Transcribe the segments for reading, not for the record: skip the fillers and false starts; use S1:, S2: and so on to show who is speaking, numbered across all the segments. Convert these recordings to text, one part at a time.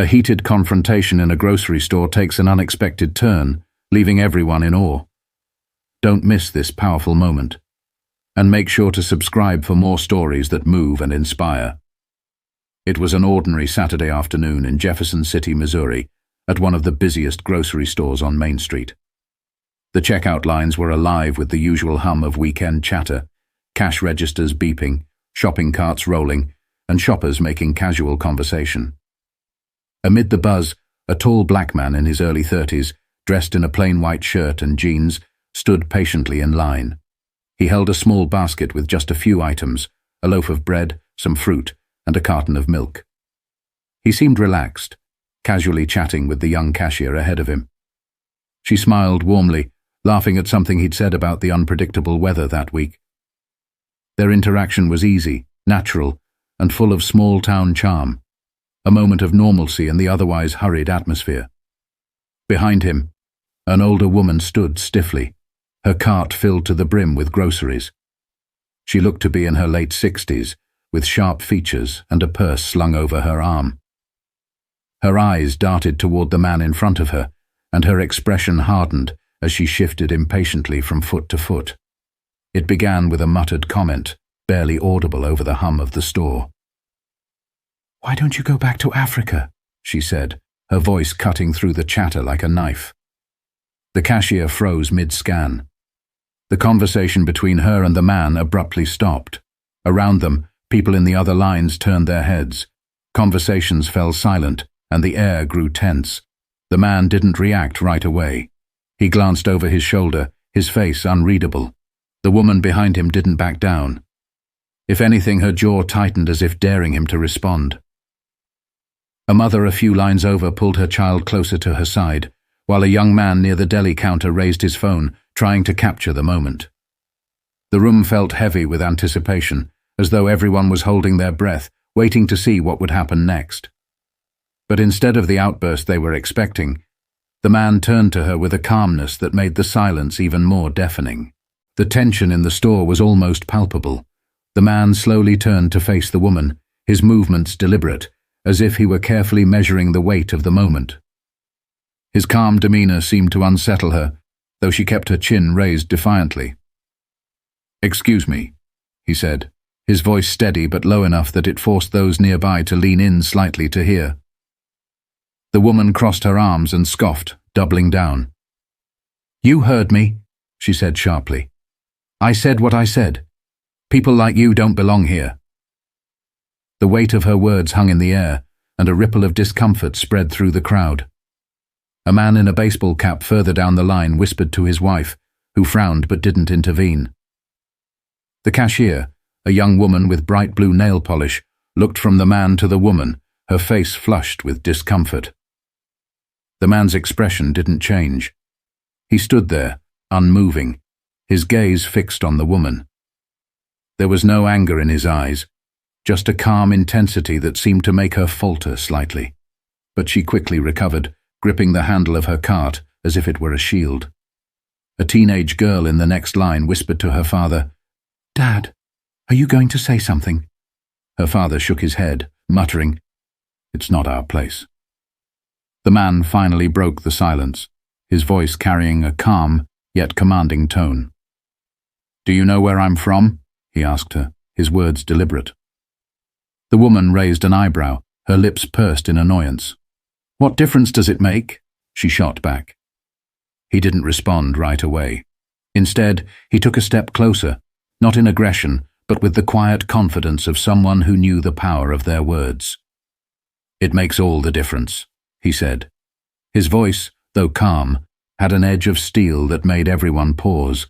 S1: A heated confrontation in a grocery store takes an unexpected turn, leaving everyone in awe. Don't miss this powerful moment. And make sure to subscribe for more stories that move and inspire. It was an ordinary Saturday afternoon in Jefferson City, Missouri, at one of the busiest grocery stores on Main Street. The checkout lines were alive with the usual hum of weekend chatter, cash registers beeping, shopping carts rolling, and shoppers making casual conversation. Amid the buzz, a tall black man in his early 30s, dressed in a plain white shirt and jeans, stood patiently in line. He held a small basket with just a few items, a loaf of bread, some fruit, and a carton of milk. He seemed relaxed, casually chatting with the young cashier ahead of him. She smiled warmly, laughing at something he'd said about the unpredictable weather that week. Their interaction was easy, natural, and full of small-town charm, a moment of normalcy in the otherwise hurried atmosphere. Behind him, an older woman stood stiffly, her cart filled to the brim with groceries. She looked to be in her late 60s, with sharp features and a purse slung over her arm. Her eyes darted toward the man in front of her, and her expression hardened as she shifted impatiently from foot to foot. It began with a muttered comment, barely audible over the hum of the store. "Why don't you go back to Africa?" she said, her voice cutting through the chatter like a knife. The cashier froze mid-scan. The conversation between her and the man abruptly stopped. Around them, people in the other lines turned their heads. Conversations fell silent, and the air grew tense. The man didn't react right away. He glanced over his shoulder, his face unreadable. The woman behind him didn't back down. If anything, her jaw tightened as if daring him to respond. A mother a few lines over pulled her child closer to her side, while a young man near the deli counter raised his phone, trying to capture the moment. The room felt heavy with anticipation, as though everyone was holding their breath, waiting to see what would happen next. But instead of the outburst they were expecting, the man turned to her with a calmness that made the silence even more deafening. The tension in the store was almost palpable. The man slowly turned to face the woman, his movements deliberate, as if he were carefully measuring the weight of the moment. His calm demeanor seemed to unsettle her, though she kept her chin raised defiantly. "Excuse me," he said, his voice steady but low enough that it forced those nearby to lean in slightly to hear. The woman crossed her arms and scoffed, doubling down. "You heard me," she said sharply. "I said what I said. People like you don't belong here." The weight of her words hung in the air, and a ripple of discomfort spread through the crowd. A man in a baseball cap further down the line whispered to his wife, who frowned but didn't intervene. The cashier, a young woman with bright blue nail polish, looked from the man to the woman, her face flushed with discomfort. The man's expression didn't change. He stood there, unmoving, his gaze fixed on the woman. There was no anger in his eyes, just a calm intensity that seemed to make her falter slightly. But she quickly recovered, gripping the handle of her cart as if it were a shield. A teenage girl in the next line whispered to her father, "Dad, are you going to say something?" Her father shook his head, muttering, "It's not our place." The man finally broke the silence, his voice carrying a calm yet commanding tone. "Do you know where I'm from?" he asked her, his words deliberate. The woman raised an eyebrow, her lips pursed in annoyance. "What difference does it make?" she shot back. He didn't respond right away. Instead, he took a step closer, not in aggression, but with the quiet confidence of someone who knew the power of their words. "It makes all the difference," he said. His voice, though calm, had an edge of steel that made everyone pause.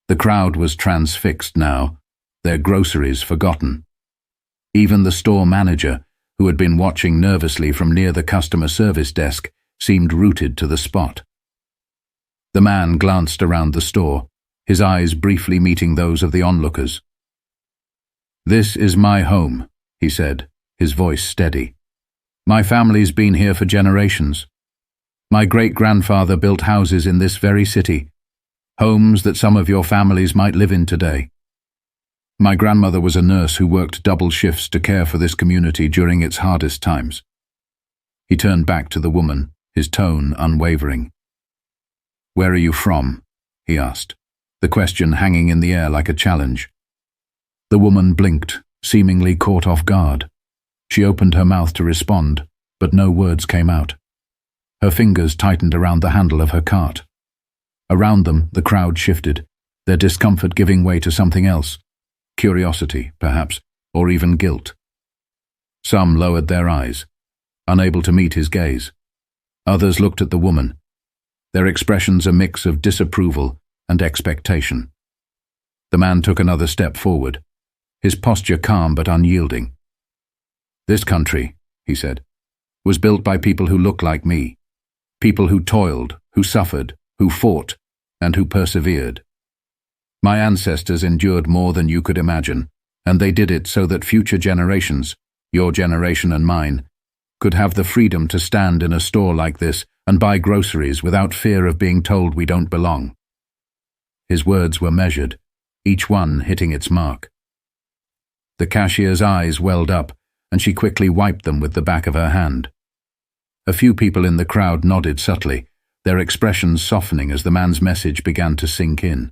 S1: The crowd was transfixed now, their groceries forgotten. Even the store manager, who had been watching nervously from near the customer service desk, seemed rooted to the spot. The man glanced around the store, his eyes briefly meeting those of the onlookers. "This is my home," he said, his voice steady. "My family's been here for generations. My great-grandfather built houses in this very city, homes that some of your families might live in today. My grandmother was a nurse who worked double shifts to care for this community during its hardest times. He turned back to the woman, his tone unwavering. "Where are you from?" he asked, the question hanging in the air like a challenge. The woman blinked, seemingly caught off guard. She opened her mouth to respond, but no words came out. Her fingers tightened around the handle of her cart. Around them, the crowd shifted, their discomfort giving way to something else. Curiosity, perhaps, or even guilt. Some lowered their eyes, unable to meet his gaze. Others looked at the woman, their expressions a mix of disapproval and expectation. The man took another step forward, his posture calm but unyielding. "This country," he said, "was built by people who look like me. People who toiled, who suffered, who fought, and who persevered. My ancestors endured more than you could imagine, and they did it so that future generations, your generation and mine, could have the freedom to stand in a store like this and buy groceries without fear of being told we don't belong." His words were measured, each one hitting its mark. The cashier's eyes welled up, and she quickly wiped them with the back of her hand. A few people in the crowd nodded subtly, their expressions softening as the man's message began to sink in.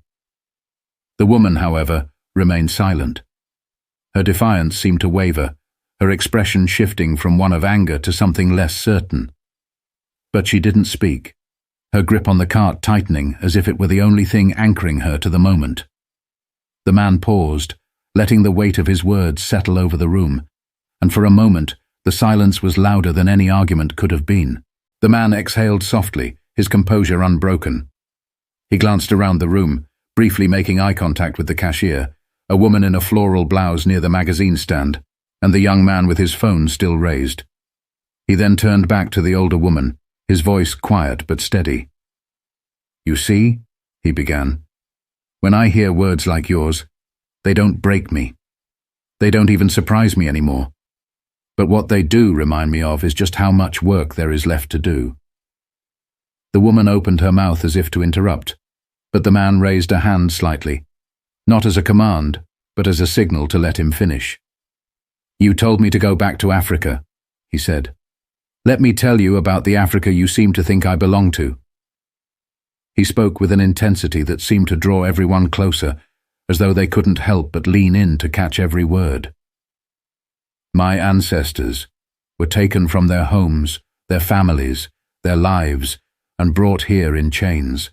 S1: The woman, however, remained silent. Her defiance seemed to waver, her expression shifting from one of anger to something less certain. But she didn't speak, her grip on the cart tightening as if it were the only thing anchoring her to the moment. The man paused, letting the weight of his words settle over the room, and for a moment the silence was louder than any argument could have been. The man exhaled softly, his composure unbroken. He glanced around the room, briefly making eye contact with the cashier, a woman in a floral blouse near the magazine stand, and the young man with his phone still raised. He then turned back to the older woman, his voice quiet but steady. "You see," he began, "when I hear words like yours, they don't break me. They don't even surprise me anymore. But what they do remind me of is just how much work there is left to do." The woman opened her mouth as if to interrupt, but the man raised a hand slightly, not as a command, but as a signal to let him finish. "You told me to go back to Africa," he said. "Let me tell you about the Africa you seem to think I belong to." He spoke with an intensity that seemed to draw everyone closer, as though they couldn't help but lean in to catch every word. "My ancestors were taken from their homes, their families, their lives, and brought here in chains.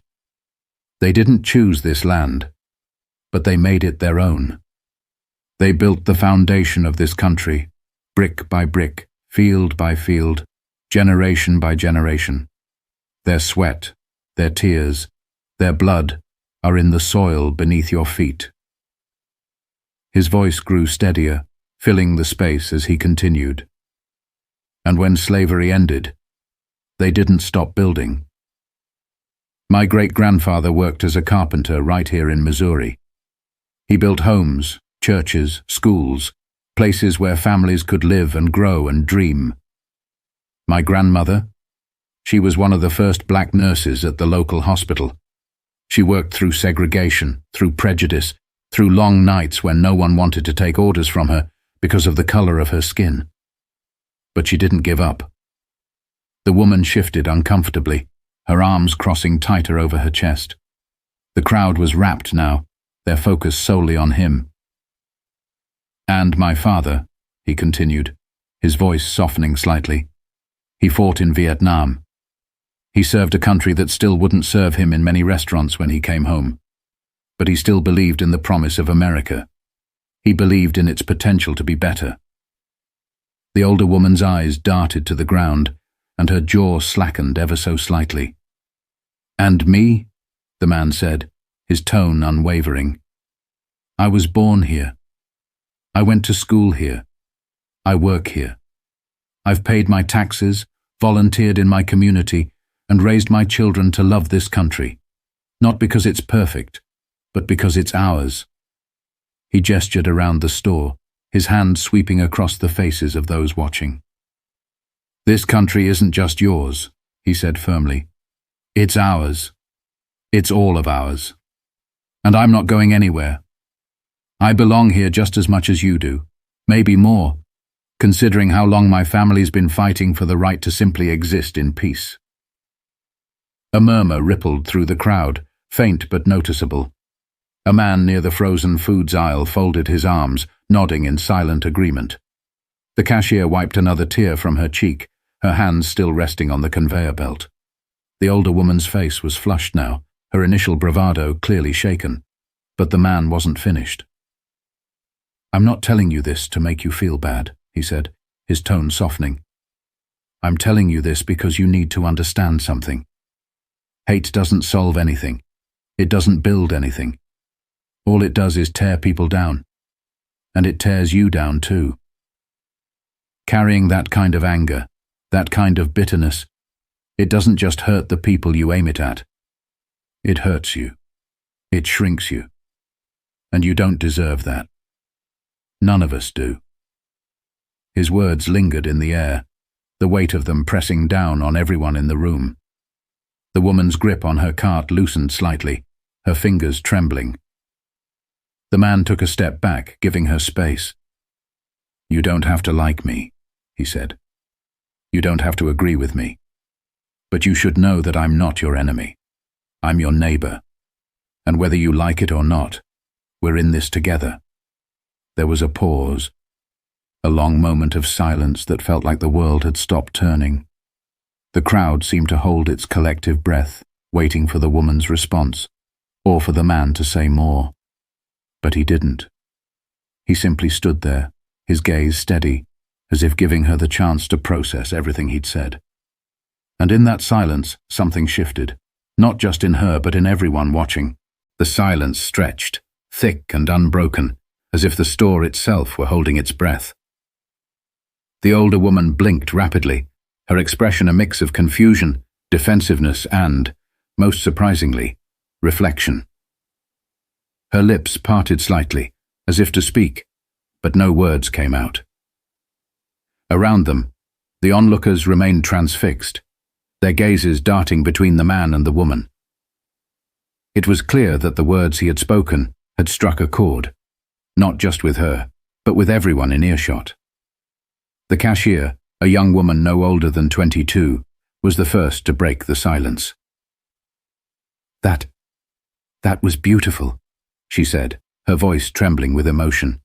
S1: They didn't choose this land, but they made it their own. They built the foundation of this country, brick by brick, field by field, generation by generation. Their sweat, their tears, their blood are in the soil beneath your feet." His voice grew steadier, filling the space as he continued. "And when slavery ended, they didn't stop building. My great-grandfather worked as a carpenter right here in Missouri. He built homes, churches, schools, places where families could live and grow and dream. My grandmother, she was one of the first black nurses at the local hospital. She worked through segregation, through prejudice, through long nights when no one wanted to take orders from her because of the color of her skin. But she didn't give up." The woman shifted uncomfortably, her arms crossing tighter over her chest. The crowd was rapt now, their focus solely on him. "And my father," he continued, his voice softening slightly. "He fought in Vietnam. He served a country that still wouldn't serve him in many restaurants when he came home. But he still believed in the promise of America. He believed in its potential to be better." The older woman's eyes darted to the ground, and her jaw slackened ever so slightly. "And me?" the man said, his tone unwavering. "I was born here. I went to school here. I work here. I've paid my taxes, volunteered in my community, and raised my children to love this country, not because it's perfect, but because it's ours." He gestured around the store, his hand sweeping across the faces of those watching. "This country isn't just yours," he said firmly. "It's ours. It's all of ours. And I'm not going anywhere. I belong here just as much as you do, maybe more, considering how long my family's been fighting for the right to simply exist in peace." A murmur rippled through the crowd, faint but noticeable. A man near the frozen foods aisle folded his arms, nodding in silent agreement. The cashier wiped another tear from her cheek, her hands still resting on the conveyor belt. The older woman's face was flushed now, her initial bravado clearly shaken. But the man wasn't finished. "I'm not telling you this to make you feel bad," he said, his tone softening. "I'm telling you this because you need to understand something. Hate doesn't solve anything. It doesn't build anything. All it does is tear people down. And it tears you down too. Carrying that kind of anger, that kind of bitterness, it doesn't just hurt the people you aim it at. It hurts you. It shrinks you. And you don't deserve that. None of us do." His words lingered in the air, the weight of them pressing down on everyone in the room. The woman's grip on her cart loosened slightly, her fingers trembling. The man took a step back, giving her space. "You don't have to like me," he said. "You don't have to agree with me. But you should know that I'm not your enemy. I'm your neighbor. And whether you like it or not, we're in this together." There was a pause, a long moment of silence that felt like the world had stopped turning. The crowd seemed to hold its collective breath, waiting for the woman's response, or for the man to say more. But he didn't. He simply stood there, his gaze steady, as if giving her the chance to process everything he'd said. And in that silence, something shifted, not just in her but in everyone watching. The silence stretched, thick and unbroken, as if the store itself were holding its breath. The older woman blinked rapidly, her expression a mix of confusion, defensiveness and, most surprisingly, reflection. Her lips parted slightly, as if to speak, but no words came out. Around them, the onlookers remained transfixed, their gazes darting between the man and the woman. It was clear that the words he had spoken had struck a chord, not just with her, but with everyone in earshot. The cashier, a young woman no older than 22, was the first to break the silence. That was beautiful," she said, her voice trembling with emotion.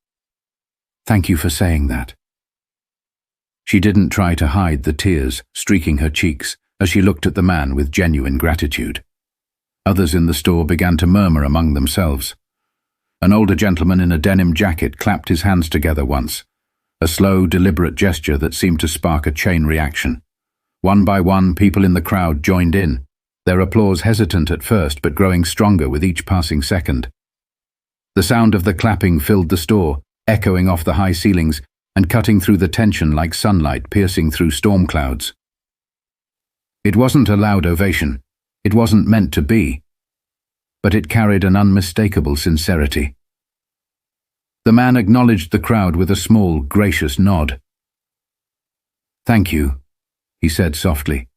S1: "Thank you for saying that." She didn't try to hide the tears streaking her cheeks as she looked at the man with genuine gratitude. Others in the store began to murmur among themselves. An older gentleman in a denim jacket clapped his hands together once, a slow, deliberate gesture that seemed to spark a chain reaction. One by one, people in the crowd joined in, their applause hesitant at first but growing stronger with each passing second. The sound of the clapping filled the store, echoing off the high ceilings and cutting through the tension like sunlight piercing through storm clouds. It wasn't a loud ovation. It wasn't meant to be. But it carried an unmistakable sincerity. The man acknowledged the crowd with a small, gracious nod. "Thank you," he said softly,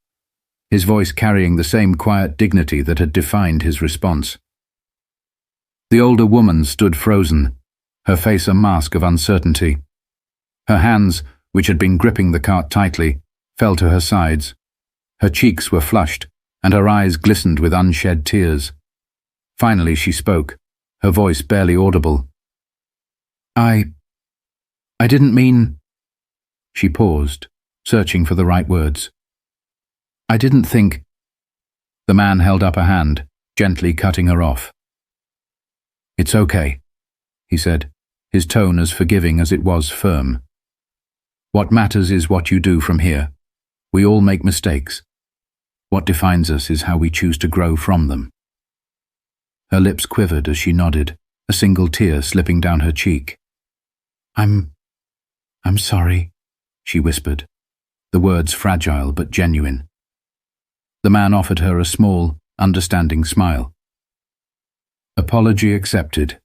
S1: his voice carrying the same quiet dignity that had defined his response. The older woman stood frozen, her face a mask of uncertainty. Her hands, which had been gripping the cart tightly, fell to her sides. Her cheeks were flushed, and her eyes glistened with unshed tears. Finally she spoke, her voice barely audible. I didn't mean—" She paused, searching for the right words. "I didn't think—" The man held up a hand, gently cutting her off. "It's okay," he said, his tone as forgiving as it was firm. "What matters is what you do from here. We all make mistakes. What defines us is how we choose to grow from them." Her lips quivered as she nodded, a single tear slipping down her cheek. I'm sorry," she whispered, the words fragile but genuine. The man offered her a small, understanding smile. "Apology accepted,"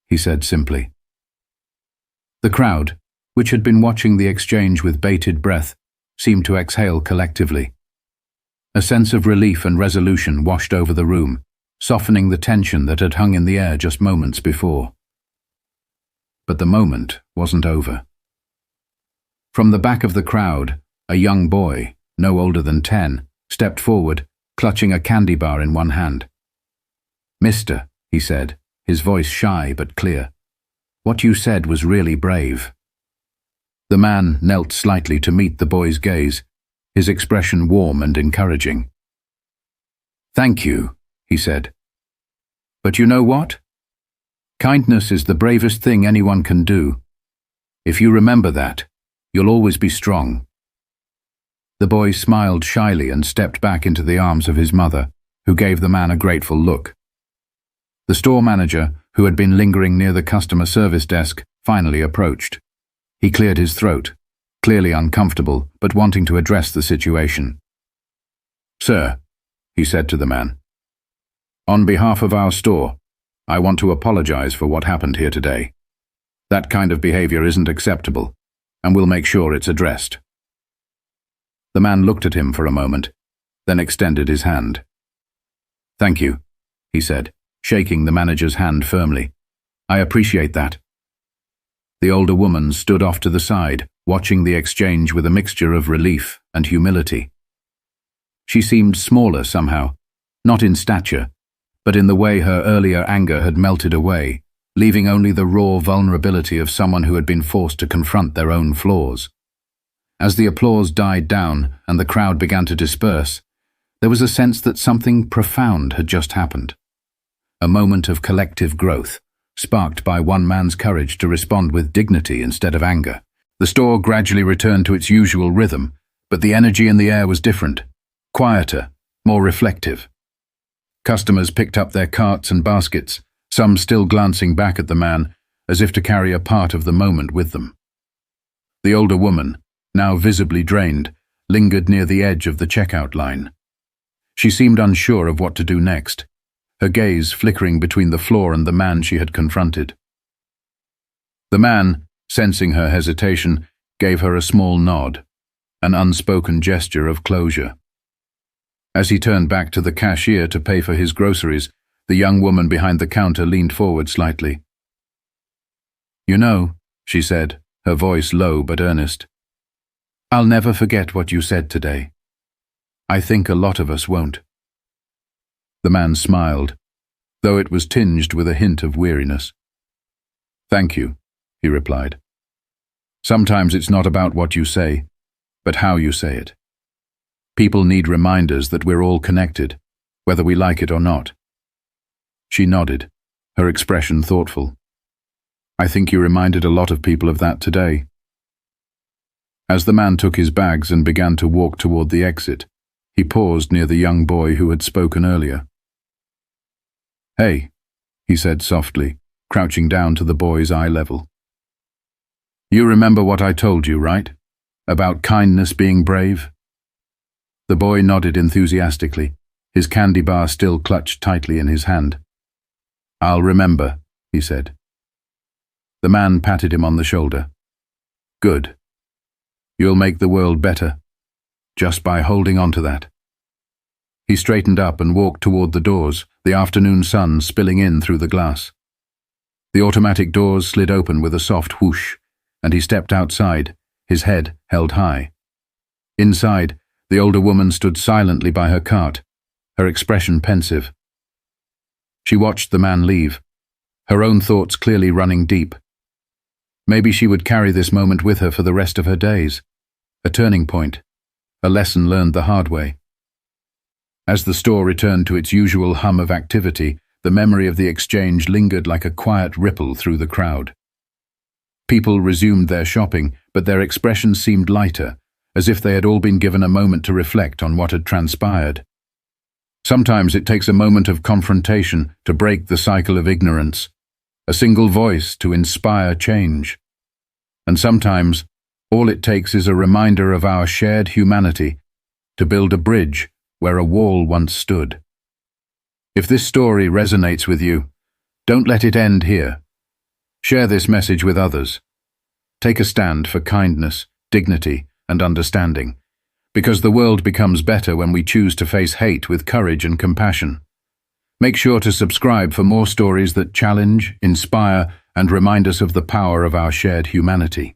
S1: he said simply. The crowd, which had been watching the exchange with bated breath, seemed to exhale collectively. A sense of relief and resolution washed over the room, softening the tension that had hung in the air just moments before. But the moment wasn't over. From the back of the crowd, a young boy, no older than 10, stepped forward, clutching a candy bar in one hand. "Mister," he said, his voice shy but clear, "what you said was really brave." The man knelt slightly to meet the boy's gaze, his expression warm and encouraging. "Thank you," he said. "But you know what? Kindness is the bravest thing anyone can do. If you remember that, you'll always be strong." The boy smiled shyly and stepped back into the arms of his mother, who gave the man a grateful look. The store manager, who had been lingering near the customer service desk, finally approached. He cleared his throat, clearly uncomfortable, but wanting to address the situation. "Sir," he said to the man, "on behalf of our store, I want to apologize for what happened here today. That kind of behavior isn't acceptable, and we'll make sure it's addressed." The man looked at him for a moment, then extended his hand. "Thank you," he said, shaking the manager's hand firmly. "I appreciate that." The older woman stood off to the side, watching the exchange with a mixture of relief and humility. She seemed smaller somehow, not in stature, but in the way her earlier anger had melted away, leaving only the raw vulnerability of someone who had been forced to confront their own flaws. As the applause died down and the crowd began to disperse, there was a sense that something profound had just happened. A moment of collective growth, sparked by one man's courage to respond with dignity instead of anger. The store gradually returned to its usual rhythm, but the energy in the air was different, quieter, more reflective. Customers picked up their carts and baskets, some still glancing back at the man, as if to carry a part of the moment with them. The older woman, now visibly drained, lingered near the edge of the checkout line. She seemed unsure of what to do next, her gaze flickering between the floor and the man she had confronted. The man, sensing her hesitation, gave her a small nod, an unspoken gesture of closure. As he turned back to the cashier to pay for his groceries, the young woman behind the counter leaned forward slightly. "You know," she said, her voice low but earnest, "I'll never forget what you said today. I think a lot of us won't." The man smiled, though it was tinged with a hint of weariness. "Thank you," he replied. "Sometimes it's not about what you say, but how you say it. People need reminders that we're all connected, whether we like it or not." She nodded, her expression thoughtful. "I think you reminded a lot of people of that today." As the man took his bags and began to walk toward the exit, he paused near the young boy who had spoken earlier. "Hey," he said softly, crouching down to the boy's eye level. "You remember what I told you, right? About kindness being brave?" The boy nodded enthusiastically, his candy bar still clutched tightly in his hand. "I'll remember," he said. The man patted him on the shoulder. "Good. You'll make the world better, just by holding on to that." He straightened up and walked toward the doors, the afternoon sun spilling in through the glass. The automatic doors slid open with a soft whoosh, and he stepped outside, his head held high. Inside, the older woman stood silently by her cart, her expression pensive. She watched the man leave, her own thoughts clearly running deep. Maybe she would carry this moment with her for the rest of her days, a turning point, a lesson learned the hard way. As the store returned to its usual hum of activity, the memory of the exchange lingered like a quiet ripple through the crowd. People resumed their shopping, but their expressions seemed lighter, as if they had all been given a moment to reflect on what had transpired. Sometimes it takes a moment of confrontation to break the cycle of ignorance, a single voice to inspire change. And sometimes all it takes is a reminder of our shared humanity to build a bridge where a wall once stood. If this story resonates with you, don't let it end here. Share this message with others. Take a stand for kindness, dignity, and understanding, because the world becomes better when we choose to face hate with courage and compassion. Make sure to subscribe for more stories that challenge, inspire, and remind us of the power of our shared humanity.